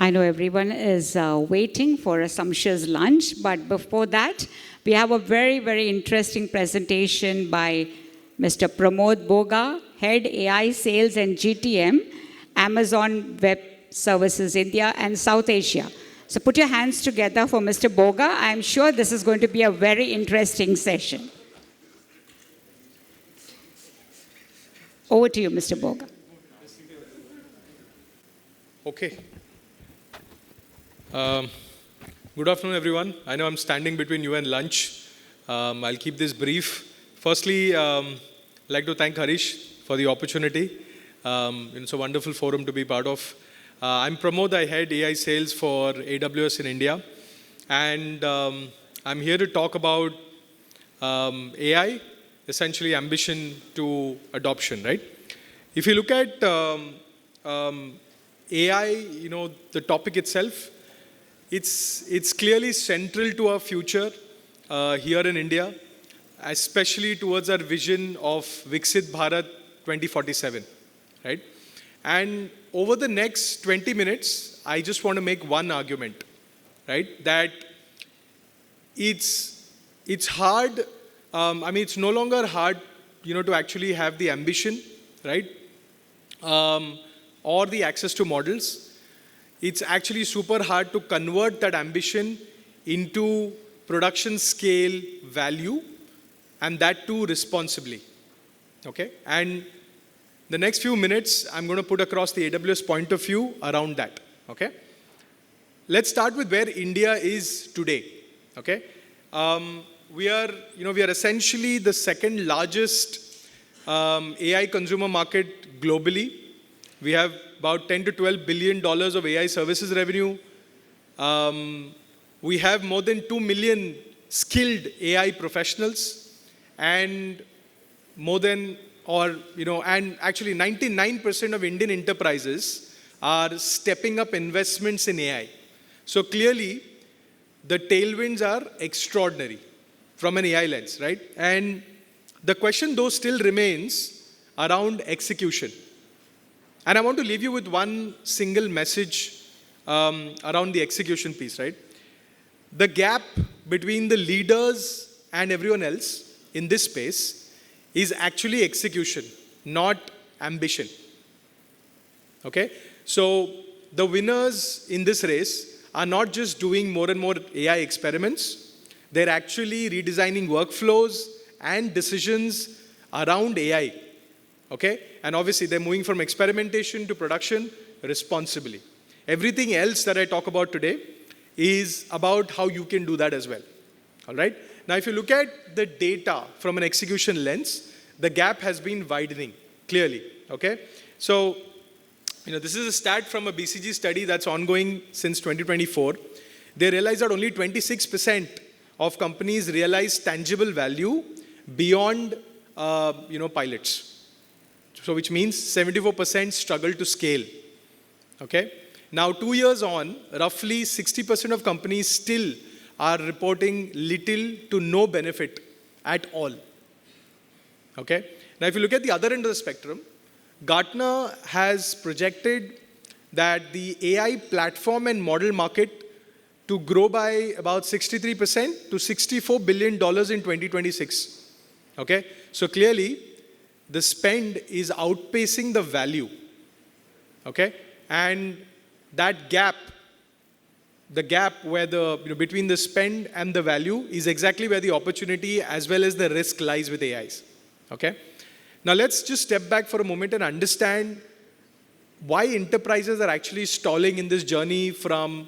I know everyone is waiting for a sumptuous lunch, but before that, we have a very, very interesting presentation by Mr. Pramod Boga, Head AI Sales and GTM, Amazon Web Services India and South Asia. So put your hands together for Mr. Boga. I'm sure this is going to be a very interesting session. Over to you, Mr. Boga. Okay. Good afternoon, everyone. I know I'm standing between you and lunch. I'll keep this brief. Firstly, I'd like to thank Harish for the opportunity. It's a wonderful forum to be part of. I'm Pramod. I head AI sales for AWS in India. And I'm here to talk about AI, essentially ambition to adoption, right? If you look at AI, the topic itself, it's clearly central to our future here in India, especially towards our vision of Viksit Bharat 2047, right? And over the next 20 minutes, I just want to make one argument, right? That it's hard, it's no longer hard, to actually have the ambition, right? Or the access to models. It's actually super hard to convert that ambition into production scale value, and that too responsibly, okay? And the next few minutes, I'm going to put across the AWS point of view around that, okay? Let's start with where India is today, okay? We are essentially the second largest AI consumer market globally. We have about $10 to $12 billion of AI services revenue. We have more than 2 million skilled AI professionals, and and actually 99% of Indian enterprises are stepping up investments in AI. So clearly, the tailwinds are extraordinary from an AI lens, right? And the question though still remains around execution. And I want to leave you with one single message around the execution piece, right? The gap between the leaders and everyone else in this space is actually execution, not ambition. Okay? So the winners in this race are not just doing more and more AI experiments, they're actually redesigning workflows and decisions around AI. Okay? And obviously, they're moving from experimentation to production responsibly. Everything else that I talk about today is about how you can do that as well. All right? Now, if you look at the data from an execution lens, the gap has been widening, clearly. Okay? So, this is a stat from a BCG study that's ongoing since 2024. They realized that only 26% of companies realize tangible value beyond, pilots. So which means 74% struggle to scale, okay? Now, 2 years on, roughly 60% of companies still are reporting little to no benefit at all, okay? Now, if you look at the other end of the spectrum, Gartner has projected that the AI platform and model market to grow by about 63% to $64 billion in 2026, okay? So clearly, the spend is outpacing the value, okay? And that gap, the gap where between the spend and the value is exactly where the opportunity as well as the risk lies with AIs, okay? Now let's just step back for a moment and understand why enterprises are actually stalling in this journey from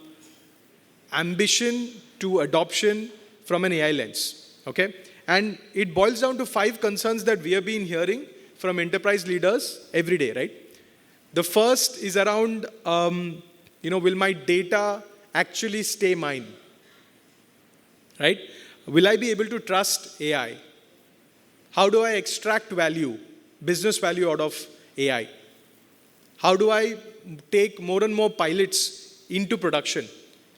ambition to adoption from an AI lens, okay? And it boils down to 5 concerns that we have been hearing from enterprise leaders every day, right? The first is around, will my data actually stay mine, right? Will I be able to trust AI? How do I extract value, business value out of AI? How do I take more and more pilots into production?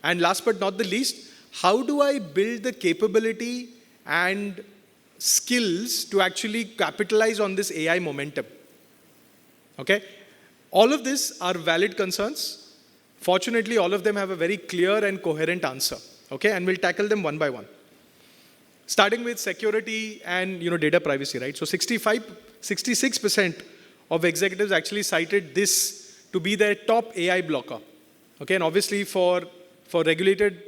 And last but not the least, how do I build the capability and skills to actually capitalize on this AI momentum? Okay? All of these are valid concerns. Fortunately, all of them have a very clear and coherent answer. Okay, and we'll tackle them one by one. Starting with security and data privacy, right? So 66% of executives actually cited this to be their top AI blocker. Okay, and obviously for regulated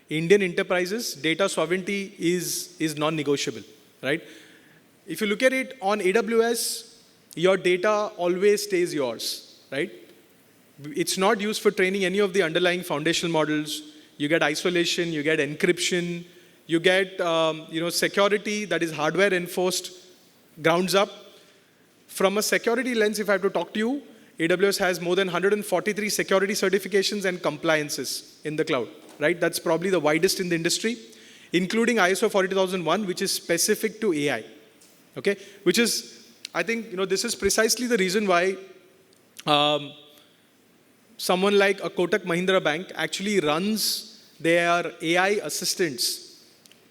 Indian enterprises, data sovereignty is non-negotiable, right? If you look at it on AWS, your data always stays yours, right? It's not used for training any of the underlying foundational models. You get isolation, you get encryption, you get security that is hardware enforced, grounds up. From a security lens, if I have to talk to you, AWS has more than 143 security certifications and compliances in the cloud, right? That's probably the widest in the industry, including ISO 42001, which is specific to AI, okay? Which is, I think, this is precisely the reason why someone like a Kotak Mahindra Bank actually runs their AI assistants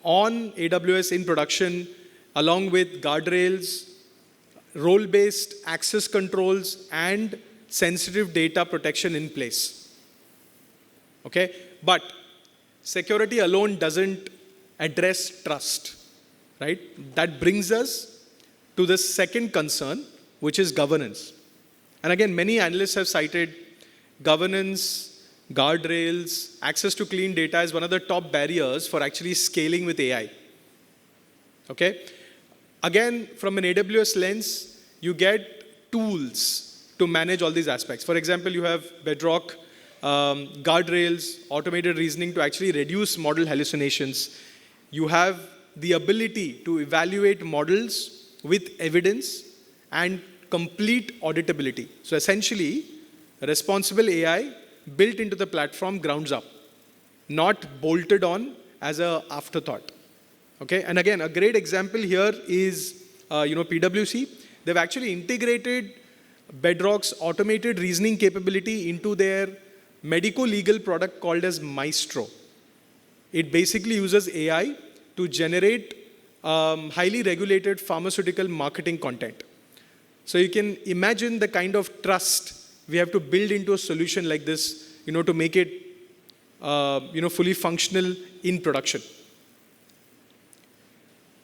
on AWS in production, along with guardrails, role-based access controls, and sensitive data protection in place. Okay? But security alone doesn't address trust, right? That brings us to the second concern, which is governance. And again, many analysts have cited governance, guardrails, access to clean data as one of the top barriers for actually scaling with AI. Okay? Again, from an AWS lens, you get tools to manage all these aspects. For example, you have Bedrock, guardrails, automated reasoning to actually reduce model hallucinations. You have the ability to evaluate models with evidence and complete auditability. So essentially, responsible AI built into the platform grounds up, not bolted on as an afterthought. Okay, and again, a great example here is PwC. They've actually integrated Bedrock's automated reasoning capability into their medico-legal product called as Maestro. It basically uses AI to generate highly regulated pharmaceutical marketing content. So you can imagine the kind of trust we have to build into a solution like this, to make it, fully functional in production.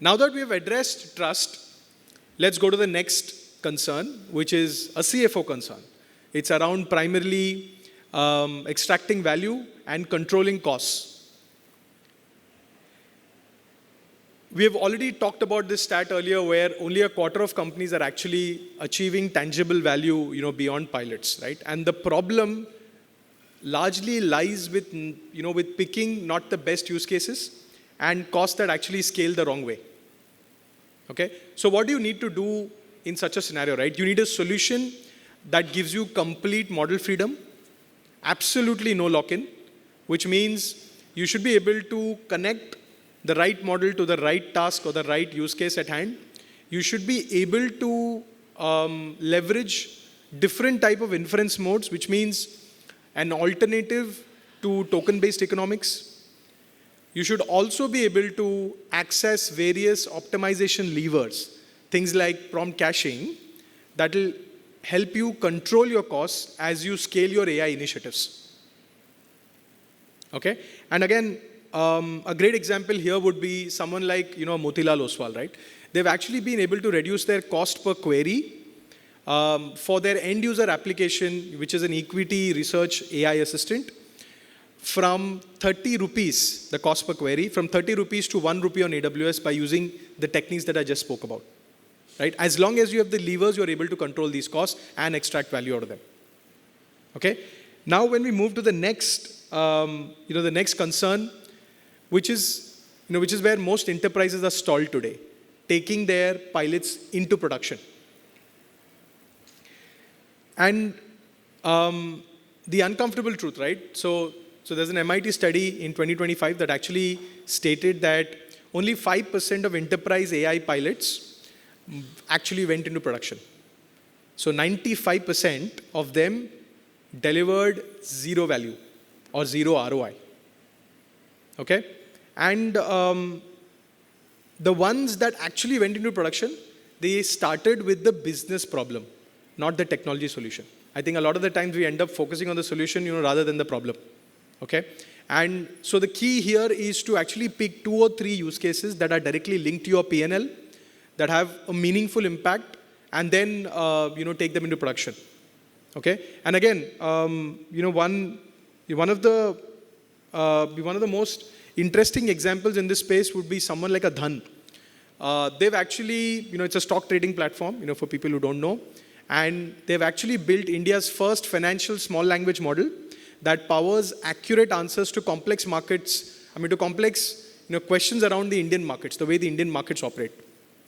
Now that we have addressed trust, let's go to the next concern, which is a CFO concern. It's around primarily extracting value and controlling costs. We have already talked about this stat earlier, where only a quarter of companies are actually achieving tangible value, beyond pilots, right? And the problem largely lies with, with picking not the best use cases and costs that actually scale the wrong way. Okay? So what do you need to do in such a scenario, right? You need a solution that gives you complete model freedom, absolutely no lock-in, which means you should be able to connect the right model to the right task or the right use case at hand. You should be able to leverage different type of inference modes, which means an alternative to token-based economics. You should also be able to access various optimization levers, things like prompt caching, that will help you control your costs as you scale your AI initiatives. Okay? And again, a great example here would be someone like, Motilal Oswal, right? They've actually been able to reduce their cost per query for their end user application, which is an equity research AI assistant, from 30 rupees, the cost per query, from 30 rupees to 1 rupee on AWS by using the techniques that I just spoke about, right? As long as you have the levers, you're able to control these costs and extract value out of them. Okay? Now, when we move to the next, the next concern, which is where most enterprises are stalled today, taking their pilots into production. And the uncomfortable truth, right? So there's an MIT study in 2025 that actually stated that only 5% of enterprise AI pilots actually went into production. So 95% of them delivered zero value or zero ROI. Okay? And the ones that actually went into production, they started with the business problem, not the technology solution. I think a lot of the times we end up focusing on the solution, rather than the problem. Okay? And so the key here is to actually pick 2 or 3 use cases that are directly linked to your P&L, that have a meaningful impact, and then, take them into production. Okay? And again, one of the most interesting examples in this space would be someone like a Dhan. They've actually, it's a stock trading platform, for people who don't know. And they've actually built India's first financial small language model that powers accurate answers to complex markets, to complex, questions around the Indian markets, the way the Indian markets operate.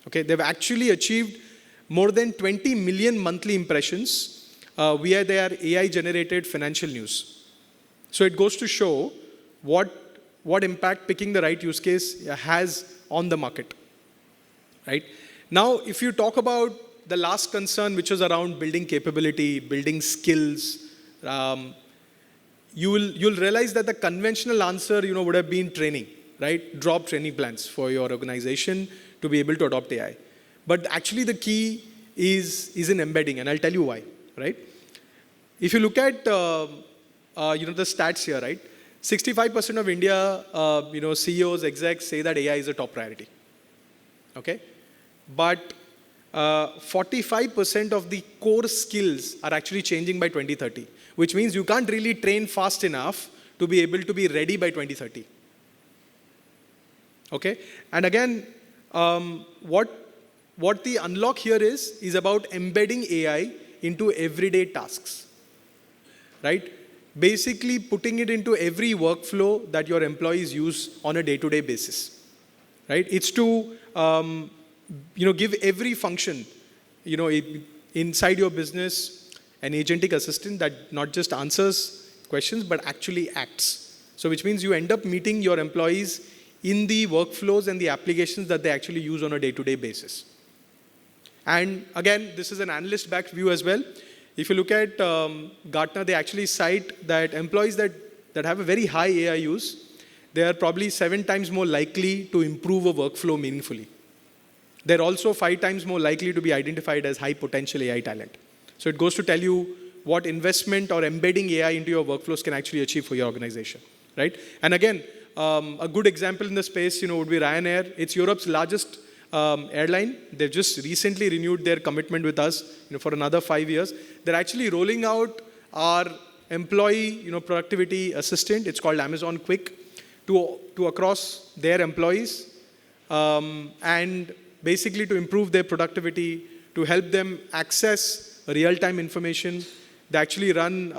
Okay, they've actually achieved more than 20 million monthly impressions via their AI-generated financial news. So it goes to show what impact picking the right use case has on the market. Right? Now, if you talk about the last concern, which was around building capability, building skills, you'll realize that the conventional answer, would have been training, right? Drop training plans for your organization to be able to adopt AI. But actually the key is in embedding, and I'll tell you why, right? If you look at, the stats here, right? 65% of India, CEOs, execs say that AI is a top priority, okay? But 45% of the core skills are actually changing by 2030, which means you can't really train fast enough to be able to be ready by 2030. Okay? And again, what the unlock here is about embedding AI into everyday tasks, right? Basically putting it into every workflow that your employees use on a day-to-day basis, right? It's to give every function, inside your business, an agentic assistant that not just answers questions, but actually acts. So which means you end up meeting your employees in the workflows and the applications that they actually use on a day-to-day basis. And again, this is an analyst-backed view as well. If you look at Gartner, they actually cite that employees that have a very high AI use, they are probably 7 times more likely to improve a workflow meaningfully. They're also 5 times more likely to be identified as high potential AI talent. So it goes to tell you what investment or embedding AI into your workflows can actually achieve for your organization, right? And again, a good example in the space, would be Ryanair. It's Europe's largest airline. They've just recently renewed their commitment with us, for another 5 years. They're actually rolling out our employee, productivity assistant. It's called Amazon Quick to across their employees, and basically to improve their productivity, to help them access real-time information. They actually run,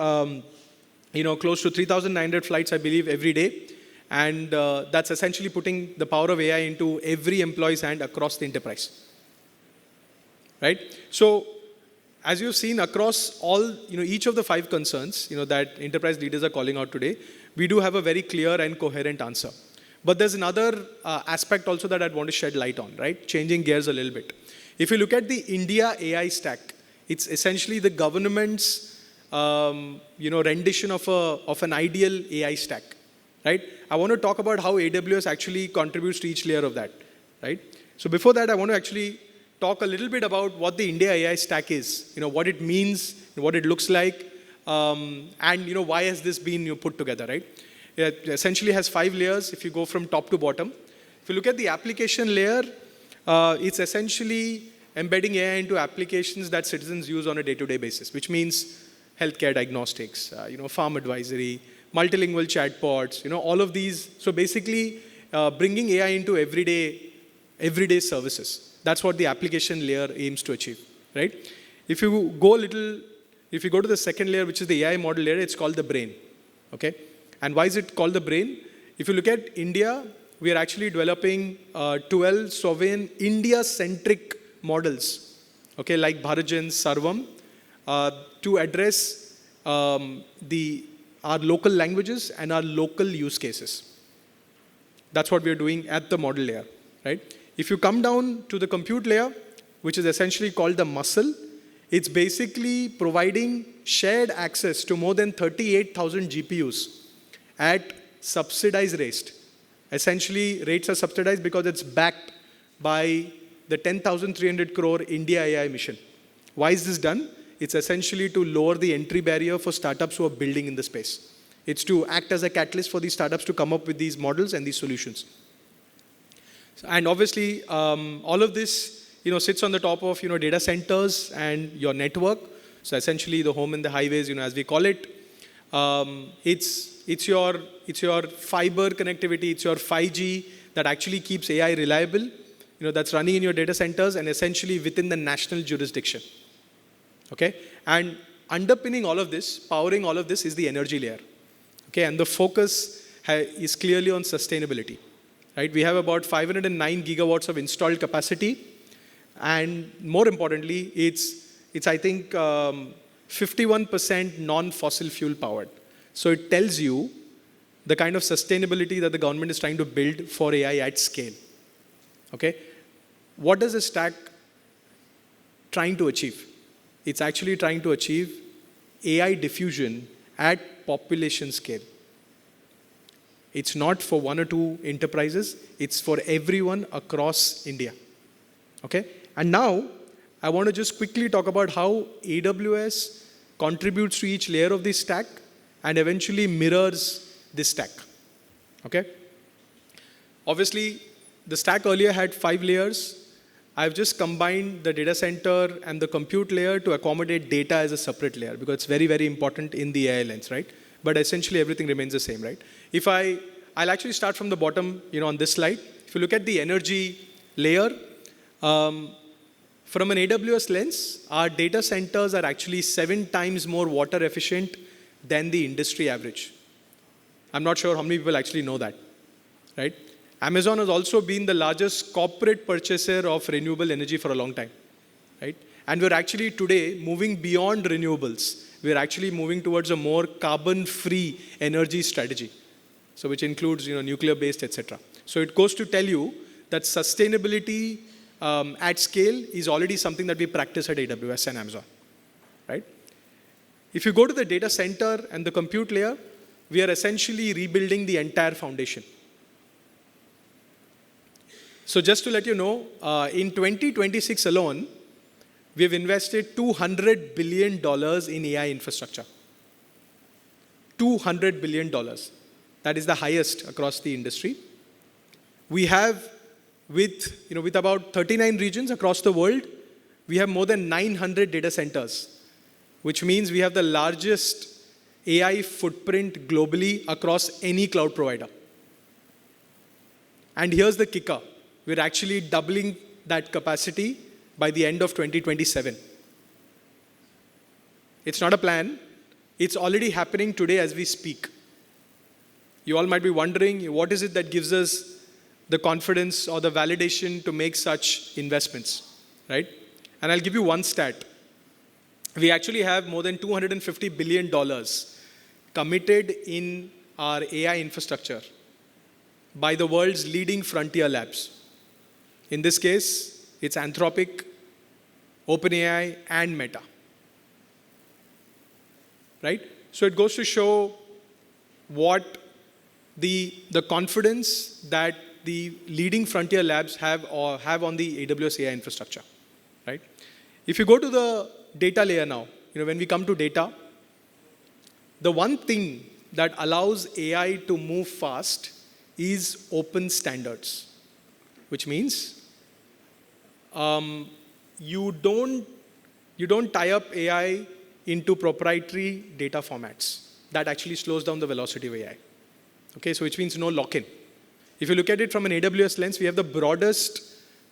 close to 3,900 flights, I believe, every day. And that's essentially putting the power of AI into every employee's hand across the enterprise, right? So as you've seen across all, each of the 5 concerns, that enterprise leaders are calling out today, we do have a very clear and coherent answer. But there's another aspect also that I'd want to shed light on, right? Changing gears a little bit. If you look at the India AI stack, it's essentially the government's, rendition of an ideal AI stack, right? I want to talk about how AWS actually contributes to each layer of that, right? So before that, I want to actually talk a little bit about what the India AI stack is, what it means, what it looks like, and why has this been put together, right? It essentially has 5 layers if you go from top to bottom. If you look at the application layer, it's essentially embedding AI into applications that citizens use on a day-to-day basis, which means healthcare diagnostics, farm advisory, multilingual chatbots, all of these. So basically, bringing AI into everyday services. That's what the application layer aims to achieve, right? If you go to the second layer, which is the AI model layer, it's called the brain, okay? And why is it called the brain? If you look at India, we are actually developing 12 sovereign India-centric models, okay, like Bharajan, Sarvam, to address our local languages and our local use cases. That's what we are doing at the model layer, right? If you come down to the compute layer, which is essentially called the muscle, it's basically providing shared access to more than 38,000 GPUs at subsidized rates. Essentially, rates are subsidized because it's backed by the 10,300 crore India AI mission. Why is this done? It's essentially to lower the entry barrier for startups who are building in the space. It's to act as a catalyst for these startups to come up with these models and these solutions. And obviously, all of this, sits on the top of, data centers and your network. So essentially, the home and the highways, as we call it. It's your fiber connectivity, it's your 5G that actually keeps AI reliable, that's running in your data centers and essentially within the national jurisdiction. Okay? And underpinning all of this, powering all of this is the energy layer. Okay? And the focus is clearly on sustainability. Right? We have about 509 gigawatts of installed capacity. And more importantly, it's I think, 51% non-fossil fuel powered. So it tells you the kind of sustainability that the government is trying to build for AI at scale. Okay? What is the stack trying to achieve? It's actually trying to achieve AI diffusion at population scale. It's not for one or two enterprises, it's for everyone across India. Okay? And now, I want to just quickly talk about how AWS contributes to each layer of this stack and eventually mirrors this stack. Okay? Obviously, the stack earlier had 5 layers. I've just combined the data center and the compute layer to accommodate data as a separate layer because it's very, very important in the AI lens, right? But essentially, everything remains the same, right? I'll actually start from the bottom, on this slide. If you look at the energy layer, from an AWS lens, our data centers are actually 7 times more water efficient than the industry average. I'm not sure how many people actually know that, right? Amazon has also been the largest corporate purchaser of renewable energy for a long time, right? And we're actually today moving beyond renewables. We're actually moving towards a more carbon-free energy strategy, so which includes, nuclear-based, etc. So it goes to tell you that sustainability at scale is already something that we practice at AWS and Amazon, right? If you go to the data center and the compute layer, we are essentially rebuilding the entire foundation. So just to let you know, in 2026 alone, we have invested $200 billion in AI infrastructure. $200 billion. That is the highest across the industry. We have, with about 39 regions across the world, we have more than 900 data centers, which means we have the largest AI footprint globally across any cloud provider. And here's the kicker. We're actually doubling that capacity by the end of 2027. It's not a plan. It's already happening today as we speak. You all might be wondering, what is it that gives us the confidence or the validation to make such investments, right? And I'll give you one stat. We actually have more than $250 billion committed in our AI infrastructure by the world's leading frontier labs. In this case, it's Anthropic, OpenAI, and Meta. Right? So it goes to show what the confidence that the leading frontier labs have on the AWS AI infrastructure. Right? If you go to the data layer now, when we come to data, the one thing that allows AI to move fast is open standards, which means you don't tie up AI into proprietary data formats. That actually slows down the velocity of AI. Okay, so which means no lock-in. If you look at it from an AWS lens, we have the broadest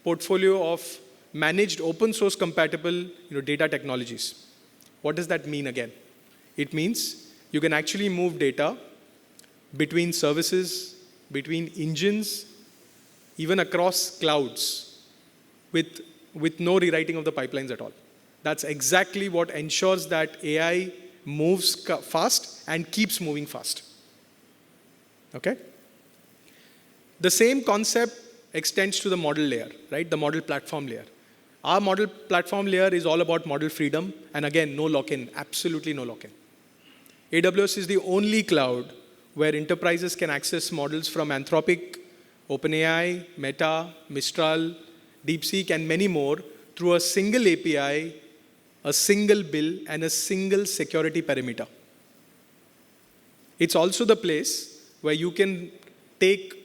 portfolio of managed open source compatible data technologies. What does that mean again? It means you can actually move data between services, between engines, even across clouds with no rewriting of the pipelines at all. That's exactly what ensures that AI moves fast and keeps moving fast. Okay? The same concept extends to the model layer, right? The model platform layer. Our model platform layer is all about model freedom, and again, no lock-in, absolutely no lock-in. AWS is the only cloud where enterprises can access models from Anthropic, OpenAI, Meta, Mistral, DeepSeek, and many more through a single API a single bill, and a single security perimeter. It's also the place where you can take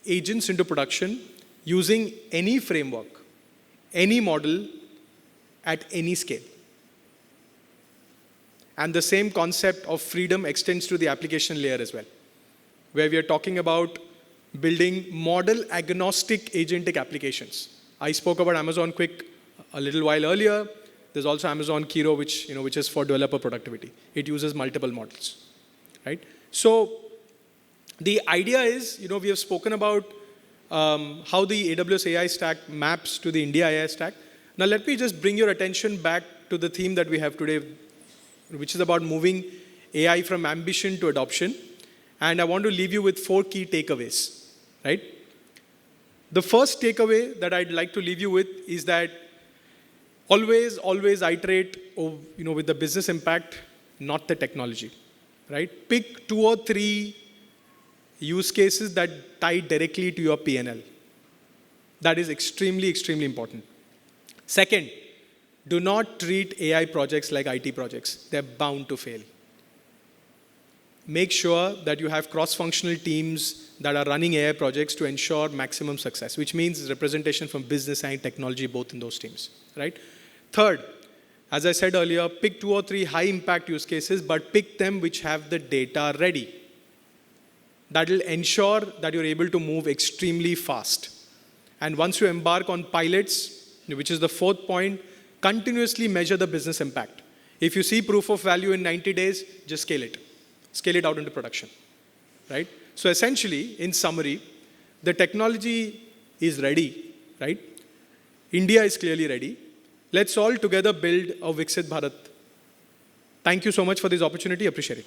agents into production using any framework, any model, at any scale. And the same concept of freedom extends to the application layer as well, where we are talking about building model agnostic agentic applications. I spoke about Amazon Quick a little while earlier. There's also Amazon Kiro, which is for developer productivity. It uses multiple models, right? So the idea is, we have spoken about how the AWS AI stack maps to the India AI stack. Now let me just bring your attention back to the theme that we have today, which is about moving AI from ambition to adoption. And I want to leave you with 4 key takeaways, right? The first takeaway that I'd like to leave you with is that always iterate with the business impact, not the technology, right? Pick 2 or 3 use cases that tie directly to your P&L. That is extremely, extremely important. Second, do not treat AI projects like IT projects. They're bound to fail. Make sure that you have cross-functional teams that are running AI projects to ensure maximum success, which means representation from business and technology both in those teams, right? Third, as I said earlier, pick 2 or 3 high-impact use cases, but pick them which have the data ready. That will ensure that you're able to move extremely fast. And once you embark on pilots, which is the 4th point, continuously measure the business impact. If you see proof of value in 90 days, just scale it. Scale it out into production, right? So essentially, in summary, the technology is ready, right? India is clearly ready. Let's all together build a Viksit Bharat. Thank you so much for this opportunity. Appreciate it.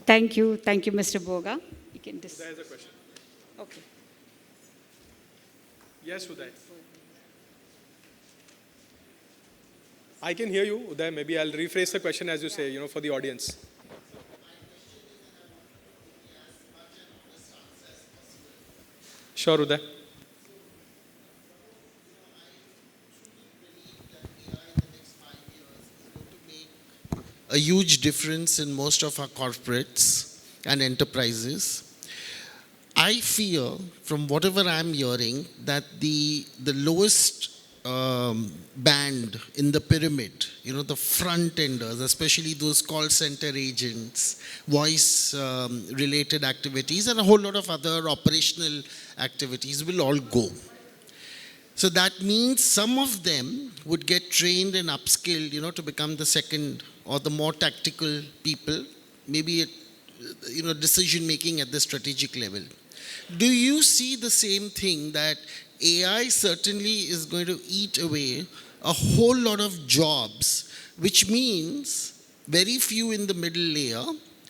Thank you, Mr. Boga. You can There is a question. Okay. Yes, Uday. I can hear you, Uday. Maybe I'll rephrase the question as you say, for the audience. Sure, Uday. A huge difference in most of our corporates and enterprises. I fear, from whatever I'm hearing, that the lowest band in the pyramid, the front enders, especially those call center agents, voice related activities, and a whole lot of other operational activities will all go. So that means some of them would get trained and upskilled, to become the second or the more tactical people, maybe decision making at the strategic level. Do you see the same thing, that AI certainly is going to eat away a whole lot of jobs, which means very few in the middle layer,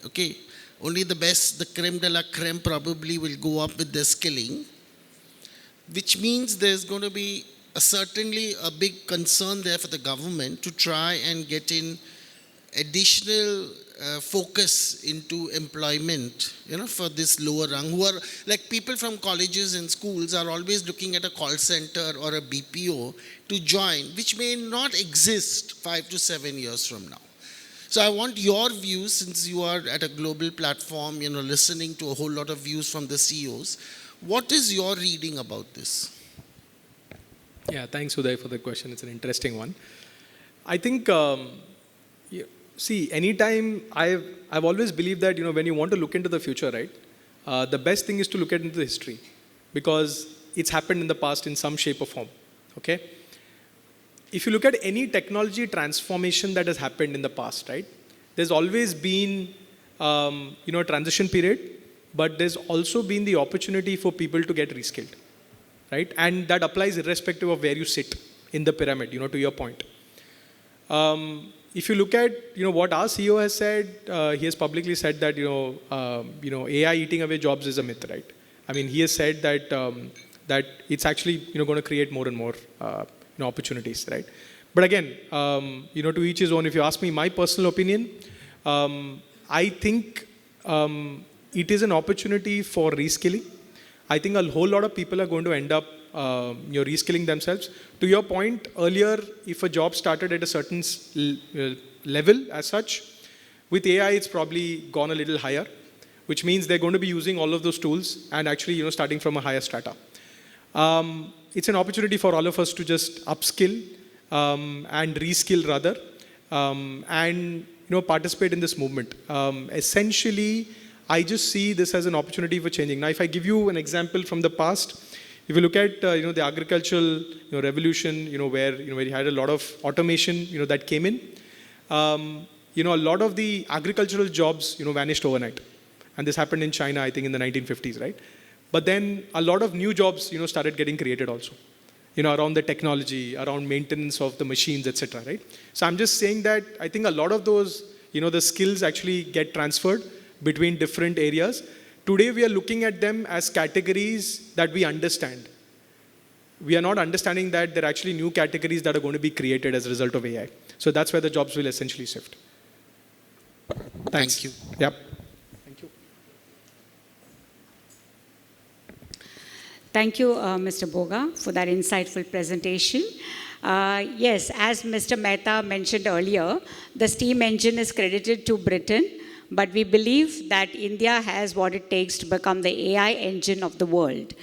okay? Only the best, the creme de la creme probably will go up with their skilling, which means there's going to be certainly a big concern there for the government to try and get in additional focus into employment, for this lower rung, who are like people from colleges and schools are always looking at a call center or a BPO to join, which may not exist 5 to 7 years from now. So I want your views, since you are at a global platform, listening to a whole lot of views from the CEOs. What is your reading about this? Yeah, thanks, Uday, for the question. It's an interesting one. I think, see, anytime I've always believed that, when you want to look into the future, right, the best thing is to look into the history, because it's happened in the past in some shape or form, okay? If you look at any technology transformation that has happened in the past, right, there's always been, a transition period, but there's also been the opportunity for people to get reskilled, right? And that applies irrespective of where you sit in the pyramid, to your point. If you look at, what our CEO has said, he has publicly said that, AI eating away jobs is a myth, right? I mean, he has said that, that it's actually, going to create more and more, opportunities, right? But again, to each his own. If you ask me my personal opinion, I think, it is an opportunity for reskilling. I think a whole lot of people are going to end up reskilling themselves. To your point earlier, if a job started at a certain level as such, with AI, it's probably gone a little higher, which means they're going to be using all of those tools and actually, starting from a higher strata. It's an opportunity for all of us to just upskill and reskill rather, and participate in this movement. Essentially, I just see this as an opportunity for changing. Now, if I give you an example from the past, if you look at the agricultural revolution, where where you had a lot of automation that came in, a lot of the agricultural jobs vanished overnight, and this happened in China, I think, in the 1950s, right? But then a lot of new jobs started getting created also, around the technology, around maintenance of the machines, etc. Right? So I'm just saying that I think a lot of those the skills actually get transferred between different areas. Today we are looking at them as categories that we understand. We are not understanding that there are actually new categories that are going to be created as a result of AI. So that's where the jobs will essentially shift. Thanks. Thank you. Yep. Thank you. Thank you, Mr. Boga, for that insightful presentation. Yes, as Mr. Mehta mentioned earlier, the steam engine is credited to Britain, but we believe that India has what it takes to become the AI engine of the world.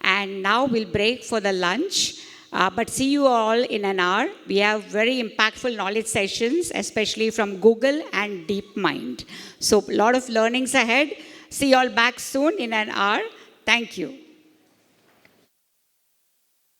And now we'll break for the lunch, but see you all in an hour. We have very impactful knowledge sessions, especially from Google and DeepMind. So a lot of learnings ahead. See you all back soon in an hour. Thank you.